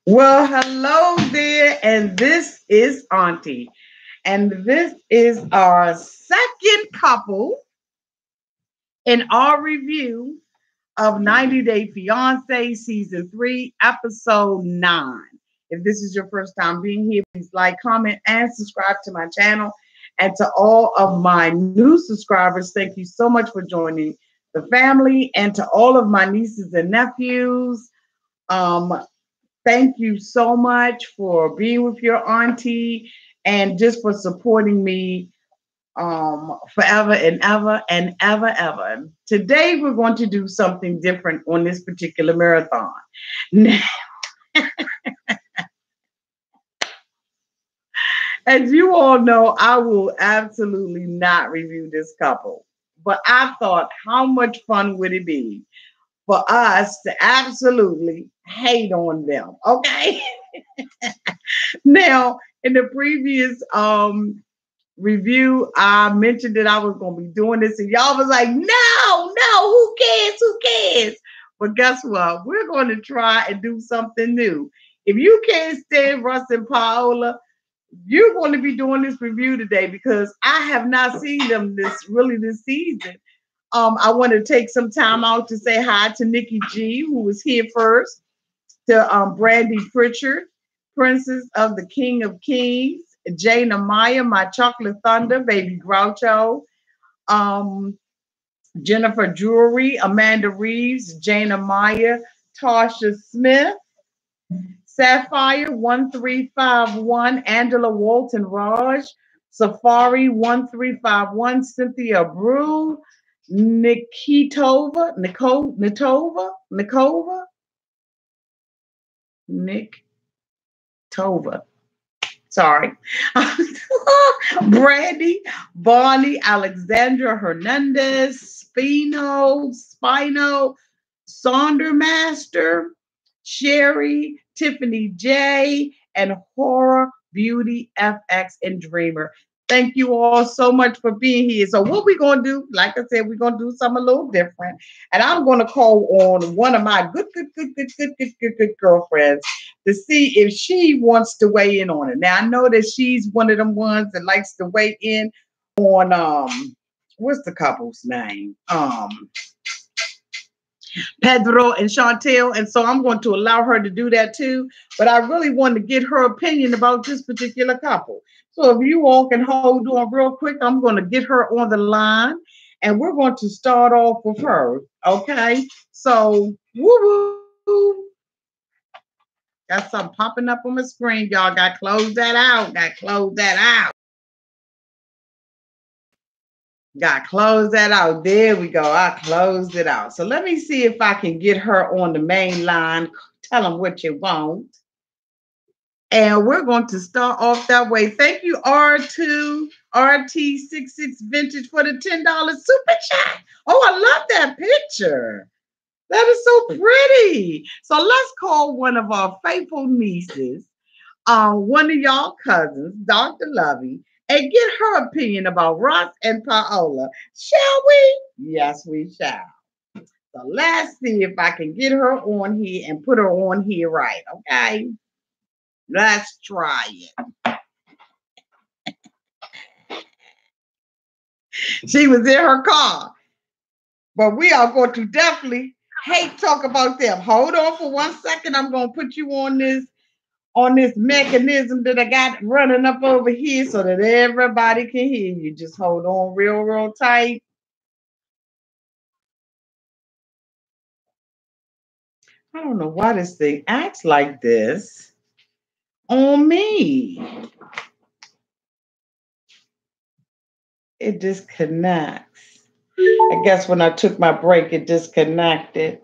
Well, hello there, and this is Auntie, and this is our second couple in our review of 90 Day Fiance Season 3, Episode 9. If this is your first time being here, please like, comment, and subscribe to my channel. And to all of my new subscribers, thank you so much for joining the family. And to all of my nieces and nephews, um, thank you so much for being with your auntie and just for supporting me forever and ever and ever. Today, we're going to do something different on this particular marathon. Now, as you all know, I will absolutely not review this couple, but I thought, how much fun would it be for us to absolutely hate on them? Okay. Now, in the previous review, I mentioned that I was going to be doing this, and y'all was like, no, who cares? But guess what? We're going to try and do something new. If you can't stand Russ and Paola, you're going to be doing this review today because I have not seen them this season. I want to take some time out to say hi to Nikki G, who was here first, to Brandy Pritchard, Princess of the King of Kings, Jana Maya, my Chocolate Thunder, Baby Groucho, Jennifer Drury, Amanda Reeves, Jana Maya, Tasha Smith, Sapphire 1351, Angela Walton Raj, Safari 1351, Cynthia Brew, Nikitova, Nick Tova. Sorry. Brandy, Bonnie, Alexandra Hernandez, Spino, Saundermaster, Sherry, Tiffany J, and Horror Beauty FX and Dreamer. Thank you all so much for being here. So what we're going to do, like I said, we're going to do something a little different. And I'm going to call on one of my good girlfriends to see if she wants to weigh in on it. Now, I know that she's one of them ones that likes to weigh in on, what's the couple's name? Pedro and Chantel, and so I'm going to allow her to do that too. But I really want to get her opinion about this particular couple. So if you all can hold on real quick, I'm going to get her on the line, and we're going to start off with her. Okay? So, woo-woo. Got something popping up on my screen, y'all. Got to close that out. Got to close that out. There we go. I closed it out. So let me see if I can get her on the main line. Tell them what you want. And we're going to start off that way. Thank you, R2 RT66 Vintage, for the $10 super chat. Oh, I love that picture. That is so pretty. So let's call one of our faithful nieces, one of y'all cousins, Dr. Lovey, and get her opinion about Russ and Paola. Shall we? Yes, we shall. So let's see if I can get her on here and put her on here right, okay? Let's try it. She was in her car, but we are going to definitely hate talk about them. Hold on for 1 second. I'm going to put you on this mechanism that I got running up over here so that everybody can hear you. Just hold on real tight. I don't know why this thing acts like this on me. It disconnects. I guess when I took my break, it disconnected.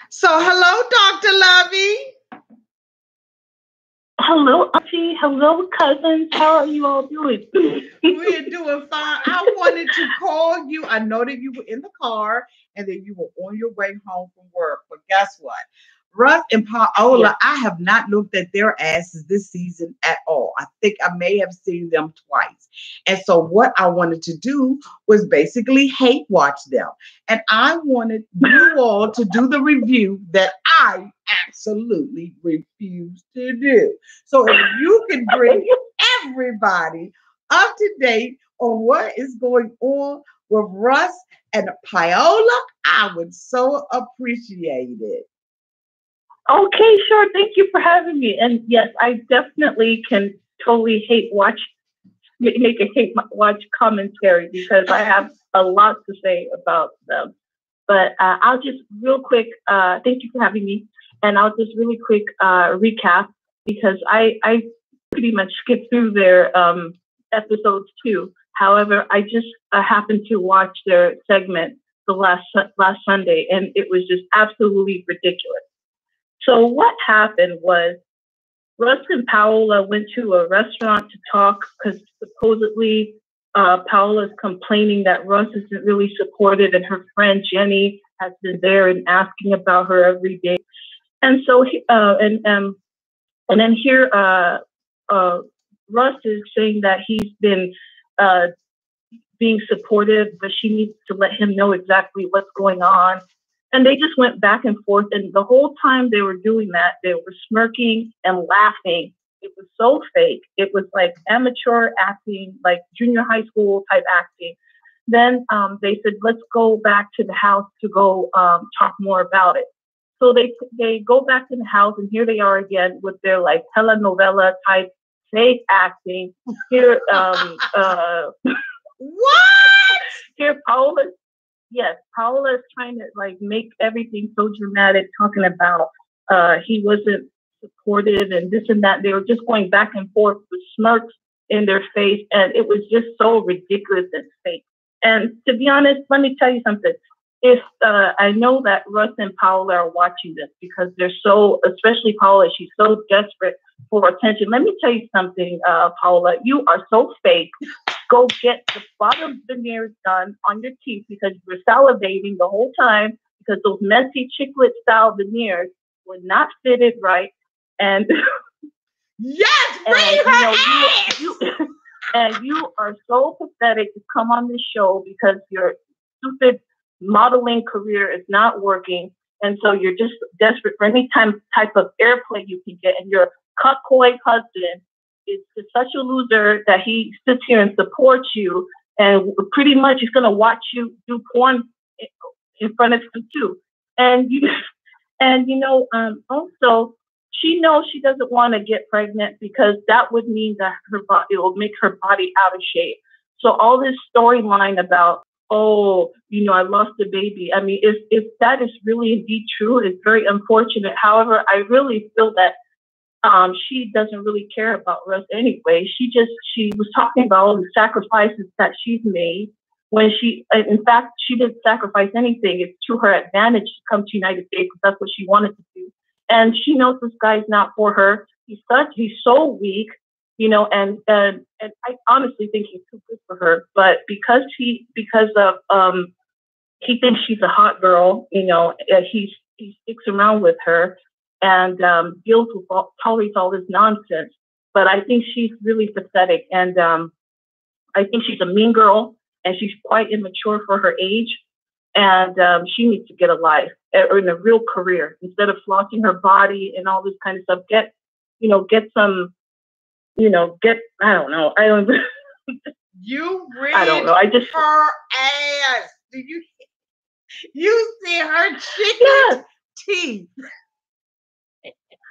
So, hello, Dr. Lovey. Hello, Auntie. Hello, cousins. How are you all doing? We're doing fine. I wanted to call you. I know that you were in the car and that you were on your way home from work. But guess what? Russ and Yes. Paola, I have not looked at their asses this season at all. I think I may have seen them twice. And so what I wanted to do was basically hate watch them. And I wanted you all to do the review that I absolutely refuse to do. So if you can bring everybody up to date on what is going on with Russ and Paola, I would so appreciate it. Okay, sure. Thank you for having me. And yes, I definitely can totally hate watch, make a hate watch commentary because I have a lot to say about them. But I'll just real quick, thank you for having me. And I'll just really quick recap because I pretty much skipped through their episodes too. However, I just happened to watch their segment the last Sunday, and it was just absolutely ridiculous. So what happened was Russ and Paola went to a restaurant to talk because supposedly Paola's complaining that Russ isn't really supportive, and her friend Jenny has been there and asking about her every day. And so, and then here, Russ is saying that he's been uh, being supportive, but she needs to let him know exactly what's going on. And they just went back and forth. And the whole time they were doing that, they were smirking and laughing. It was so fake. It was like amateur acting, like junior high school type acting. Then they said, let's go back to the house to go talk more about it. So they go back to the house, and here they are again with their like telenovela type fake acting. Here, What? here, Paola. Yes, Paola is trying to like make everything so dramatic, talking about he wasn't supportive and this and that. They were just going back and forth with smirks in their face, and it was just so ridiculous and fake. And to be honest, let me tell you something. If I know that Russ and Paola are watching this because they're so, especially Paola, she's so desperate for attention. Let me tell you something, Paola. You are so fake. Go get the bottom veneers done on your teeth because you were salivating the whole time because those messy chiclet style veneers were not fitted right. And Yes, and bring you her know ass. you and you are so pathetic to come on this show because your stupid modeling career is not working, and so you're just desperate for any type of airplay you can get. And your cuckold husband is just such a loser that he sits here and supports you, and pretty much he's gonna watch you do porn in front of him too. And you and also she knows she doesn't want to get pregnant because that would mean that her body it will make her body out of shape. So all this storyline about oh, I lost a baby. I mean, if that is really indeed true, it's very unfortunate. However, I really feel that she doesn't really care about Russ anyway. She was talking about all the sacrifices that she's made when in fact, she didn't sacrifice anything. It's to her advantage to come to United States because that's what she wanted to do. And she knows this guy's not for her. He's so weak, and I honestly think he's too good for her. But because of he thinks she's a hot girl, he sticks around with her and tolerates all this nonsense. But I think she's really pathetic, and I think she's a mean girl, and she's quite immature for her age, and she needs to get a life or in a real career instead of flaunting her body and all this kind of stuff. Get some, get I don't know, I don't. You I don't read know. I just her ass. Do you see her yeah. chicken teeth?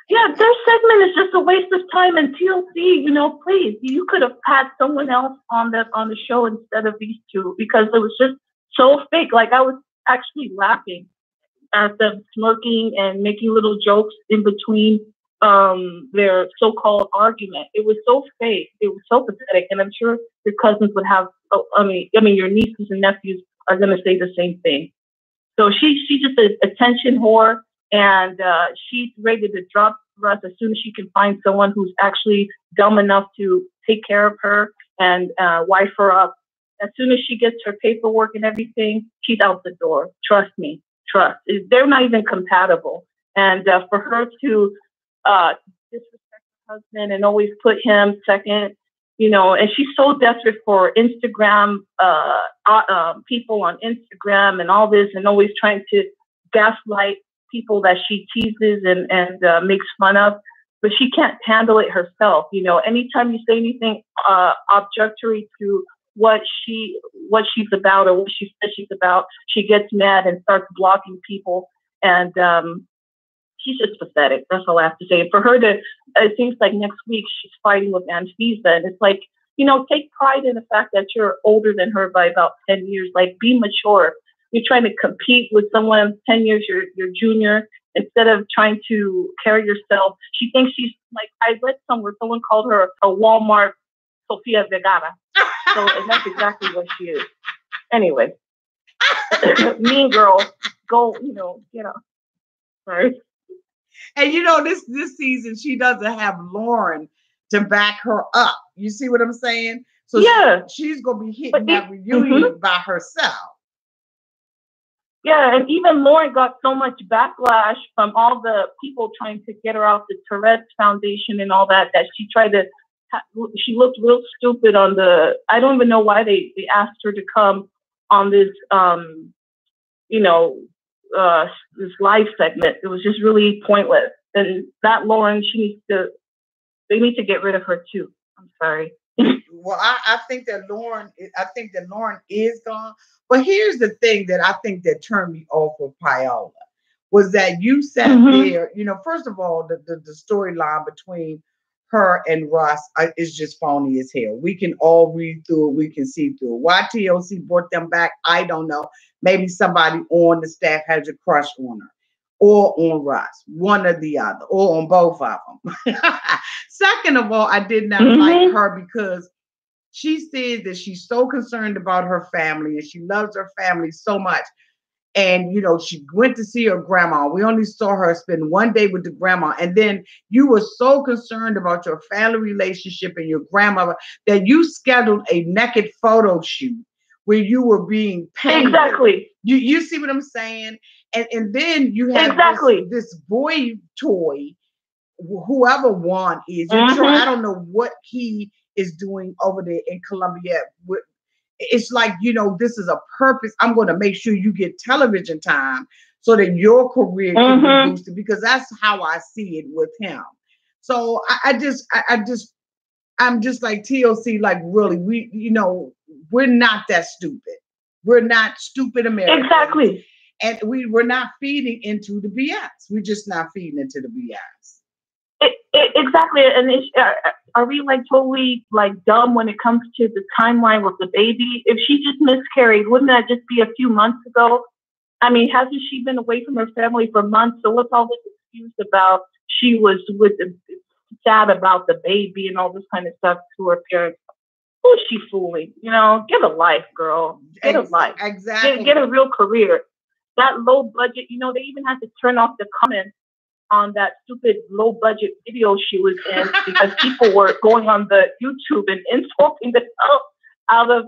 Yeah, their segment is just a waste of time. And TLC, please, you could have had someone else on the show instead of these two because it was just so fake. Like I was actually laughing at them smirking and making little jokes in between their so-called argument. It was so fake. It was so pathetic. And I'm sure your cousins would have. Your nieces and nephews are going to say the same thing. So she's just an attention whore, and she's ready to drop Russ as soon as she can find someone who's actually dumb enough to take care of her and wife her up. As soon as she gets her paperwork and everything, she's out the door. Trust me, trust. They're not even compatible. And for her to disrespect her husband and always put him second, and she's so desperate for Instagram, people on Instagram and all this, and always trying to gaslight people that she teases and makes fun of, but she can't handle it herself. Anytime you say anything objectory to what she's about or what she says she's about, she gets mad and starts blocking people. And she's just pathetic. That's all I have to say. And for her it seems like next week she's fighting with Anfisa, and it's like, take pride in the fact that you're older than her by about 10 years. Like, be mature. You're trying to compete with someone 10 years your junior instead of trying to carry yourself. She thinks she's like, I read somewhere someone called her a Walmart Sofia Vergara. And that's exactly what she is. Anyway, mean girl, go, get up. Sorry. And this season she doesn't have Lauren to back her up. You see what I'm saying? So yeah, she's gonna be hitting that reunion by herself. Yeah, and even Lauren got so much backlash from all the people trying to get her out the Tourette's Foundation and all that she tried to. She looked real stupid on I don't even know why they asked her to come on this, this live segment. It was just really pointless. And that Lauren, they need to get rid of her too. I'm sorry. Well, I think that Lauren is gone. But here's the thing that I think that turned me off with Paola was that you sat there, first of all, the storyline between her and Russ is just phony as hell. We can all read through it. We can see through it. Why TLC brought them back, I don't know. Maybe somebody on the staff has a crush on her or on Russ, one or the other, or on both of them. Second of all, I did not like her because she said that she's so concerned about her family and she loves her family so much. And, she went to see her grandma. We only saw her spend one day with the grandma. And then you were so concerned about your family relationship and your grandmother that you scheduled a naked photo shoot where you were being painted. Exactly. You see what I'm saying? And then you have this boy toy, whoever Juan is. I don't know what he is doing over there in Colombia. It's like, this is a purpose. I'm going to make sure you get television time so that your career can be boosted, because that's how I see it with him. So I'm just like TLC, like, really, we're not that stupid. We're not stupid Americans. Exactly. And we're not feeding into the BS. We're just not feeding into the BS. Exactly. And are we like totally like dumb when it comes to the timeline with the baby? If she just miscarried, wouldn't that just be a few months ago? I mean, hasn't she been away from her family for months? So what's all this excuse about she was sad about the baby and all this kind of stuff to her parents? Who's she fooling? Get a life, girl. Get a life. Exactly. Get a real career. That low budget, they even had to turn off the comments on that stupid low budget video she was in because people were going on the YouTube and insulting the hell out of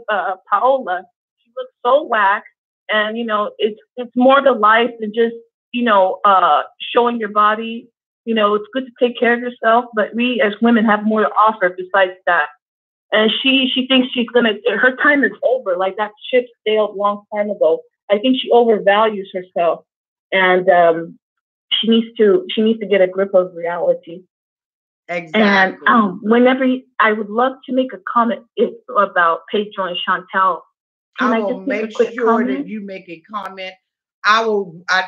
Paola. She looks so whack, and it's more to life than just showing your body. It's good to take care of yourself, but we as women have more to offer besides that. And she thinks her time is over. Like, that ship sailed a long time ago. I think she overvalues herself, and she needs to get a grip of reality. Exactly. And I would love to make a comment about Pedro and Chantel. I will make sure that you make a comment. I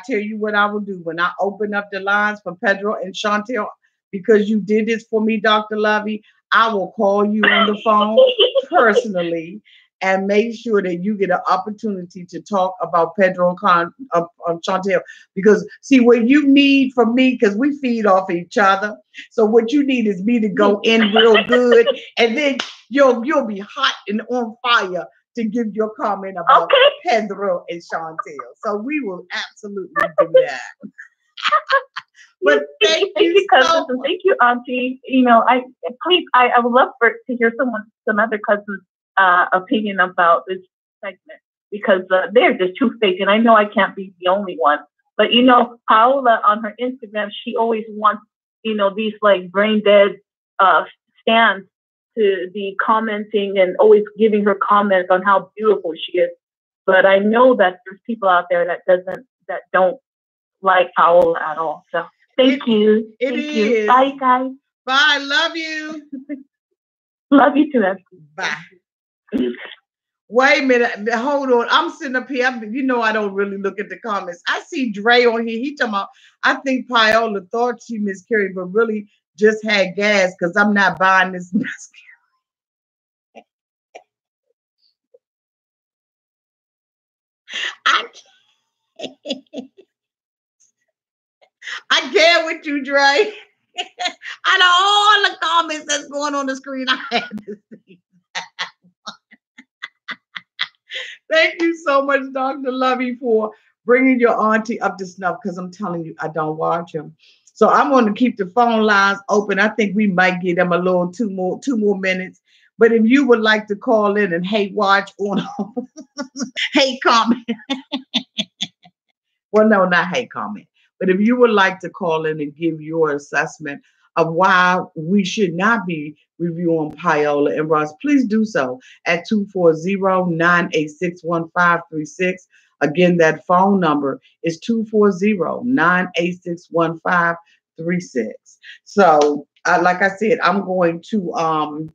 tell you what I will do when I open up the lines for Pedro and Chantel, because you did this for me, Dr. Lovey. I will call you on the phone personally and make sure that you get an opportunity to talk about Pedro and Chantel. Because see, what you need from me, because we feed off each other. So what you need is me to go in real good, and then you'll be hot and on fire to give your comment about Pedro and Chantel. So we will absolutely do that. But thank you, cousins, and thank you, Auntie. I would love to hear some other cousins' opinion about this segment, because they're just too fake, and I know I can't be the only one. But Paola on her Instagram, she always wants, these like brain dead stands to be commenting and always giving her comments on how beautiful she is. But I know that there's people out there that don't like Paola at all. So thank you. Thank you. Bye, guys. Bye. Love you. Love you too. Bye. Wait a minute. Hold on. I'm sitting up here. I don't really look at the comments. I see Dre on here. He talking about, I think Paola thought she miscarried, but really just had gas because I'm not buying this mascara. I can't with you, Dre. Out of all the comments that's going on the screen, I had to see that. Thank you so much, Dr. Lovey, for bringing your auntie up to snuff, because I'm telling you, I don't watch him. So I'm going to keep the phone lines open. I think we might give them a little two more minutes. But if you would like to call in and hate watch on hate comment. Well, no, not hate comment. But if you would like to call in and give your assessment of why we should not be reviewing Paola and Russ, please do so at 240-986-1536. Again, that phone number is 240-986-1536. So, like I said, I'm going to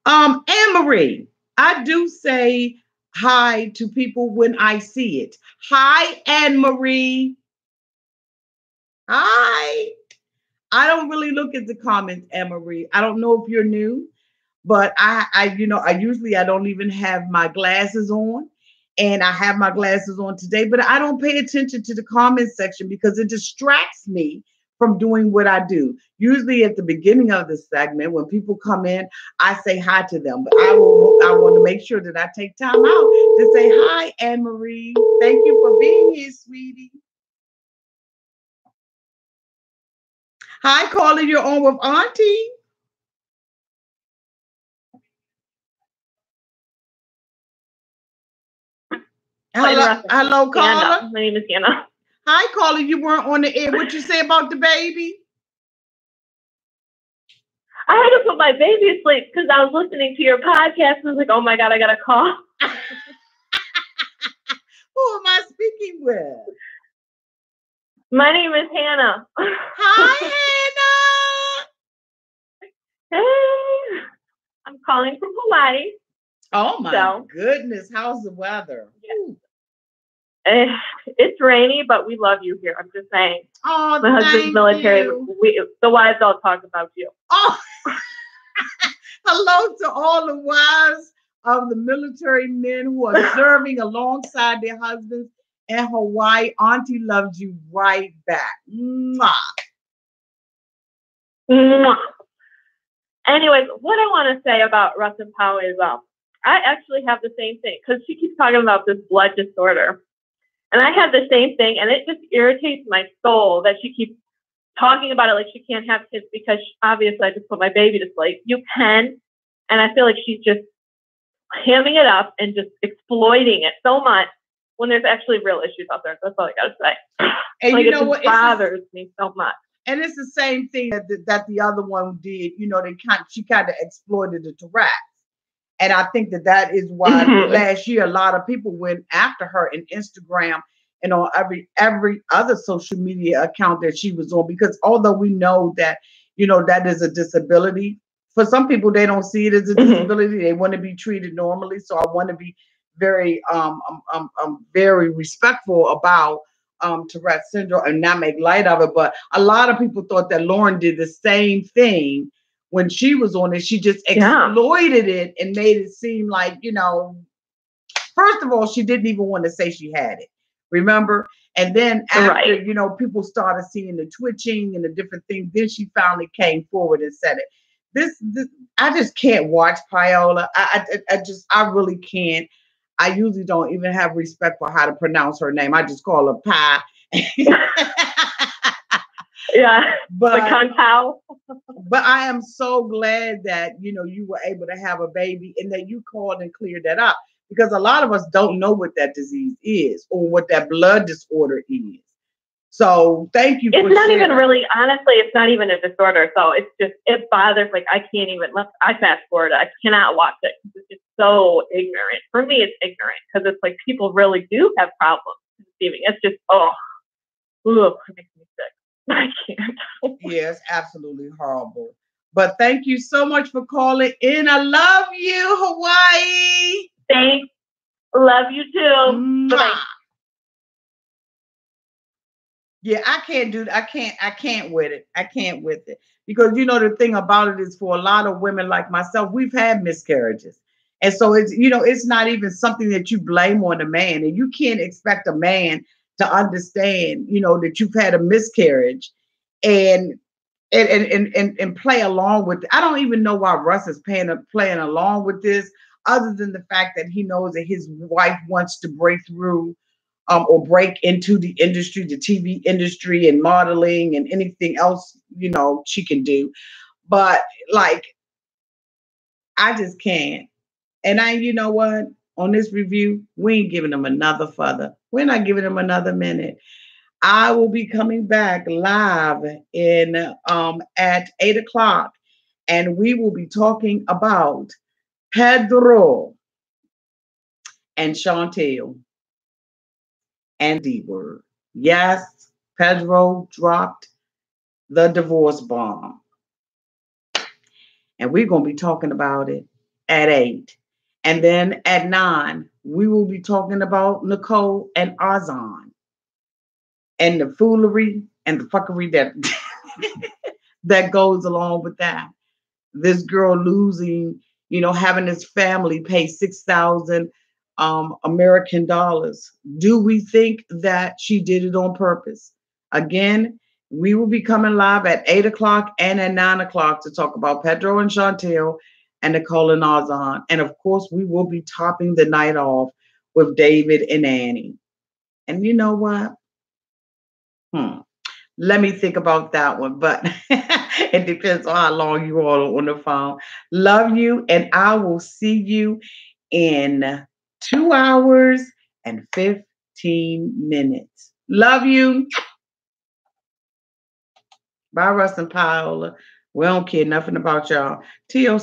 Anne-Marie, I do say hi to people when I see it. Hi, Anne-Marie. Hi. I don't really look at the comments, Anne-Marie. I don't know if you're new, but I usually I don't even have my glasses on, and I have my glasses on today, but I don't pay attention to the comment section because it distracts me from doing what I do. Usually at the beginning of the segment, when people come in, I say hi to them, but I want to make sure that I take time out to say hi, Anne-Marie. Thank you for being here, sweetie. Hi, Carla, you're on with Auntie. Hello, Carla. My name is Anna. Hi, Carla. You weren't on the air. What you say about the baby? I had to put my baby to sleep because I was listening to your podcast and I was like, oh my God, I got to call. Who am I speaking with? My name is Hannah. Hi, Hannah. Hey. I'm calling from Hawaii. Oh my goodness. How's the weather? Yeah. It's rainy, but we love you here. I'm just saying. Oh, my husband's military. The wives all talk about you. Oh, hello to all the wives of the military men who are serving alongside their husbands in Hawaii. Auntie loves you right back. Mwah. Mwah. Anyways, what I want to say about Russ and Paola is, I actually have the same thing because she keeps talking about this blood disorder. And I have the same thing, and it just irritates my soul that she keeps talking about it like she can't have kids because obviously I just put my baby to sleep. You can, and I feel like she's just hamming it up and just exploiting it so much when there's actually real issues out there. That's all I gotta say. And like, you know what? It bothers me so much. And it's the same thing that the other one did. She kind of exploited the Tourette's. And I think that is why last year a lot of people went after her in Instagram and on every other social media account that she was on. Because although we know that, that is a disability, for some people they don't see it as a disability. They want to be treated normally. So I want to be very very respectful about Tourette's syndrome and not make light of it. But a lot of people thought that Lauren did the same thing when she was on it. She just exploited it and made it seem like, first of all, she didn't even want to say she had it. Remember? And then after, people started seeing the twitching and the different things, then she finally came forward and said it. This I just can't watch Paola. I really can't. I usually don't even have respect for how to pronounce her name. I just call her Pi. Yeah, but but I am so glad that you were able to have a baby and that you called and cleared that up, because a lot of us don't know what that disease is or what that blood disorder is. So thank you for It's not even sharing. really, honestly, it's not even a disorder. So it's just, it bothers, like, I can't even, I fast forward. I cannot watch it because it's just so ignorant. For me, it's ignorant because it's like people really do have problems conceiving. It's just, it makes me sick. I can't. Yeah, it's absolutely horrible. But thank you so much for calling in. I love you, Hawaii. Thanks. Love you too. Bye-bye. Mwah. Yeah, I can't do I can't with it. I can't with it. Because you know the thing about it is for a lot of women like myself, we've had miscarriages. And so it's it's not even something that you blame on a man. And you can't expect a man to understand, that you've had a miscarriage and and play along with it. I don't even know why Russ is playing along with this, other than the fact that he knows that his wife wants to break through or break into the industry, the TV industry and modeling and anything else, she can do. But like, I just can't. And you know what? On this review, we ain't giving them another further. We're not giving them another minute. I will be coming back live in at 8 o'clock, and we will be talking about Pedro and Chantel and D word. Yes, Pedro dropped the divorce bomb. And we're going to be talking about it at 8. And then at 9, we will be talking about Nicole and Azan and the foolery and the fuckery that that goes along with that. This girl losing, having his family pay 6,000 American dollars. Do we think that she did it on purpose? Again, we will be coming live at 8 o'clock and at 9 o'clock to talk about Pedro and Chantel and Nicole and Azan. And of course, we will be topping the night off with David and Annie. And you know what? Let me think about that one, but it depends on how long you all are on the phone. Love you, and I will see you in 2 hours and 15 minutes. Love you. Bye, Russ and Paola. We don't care nothing about y'all. TLC.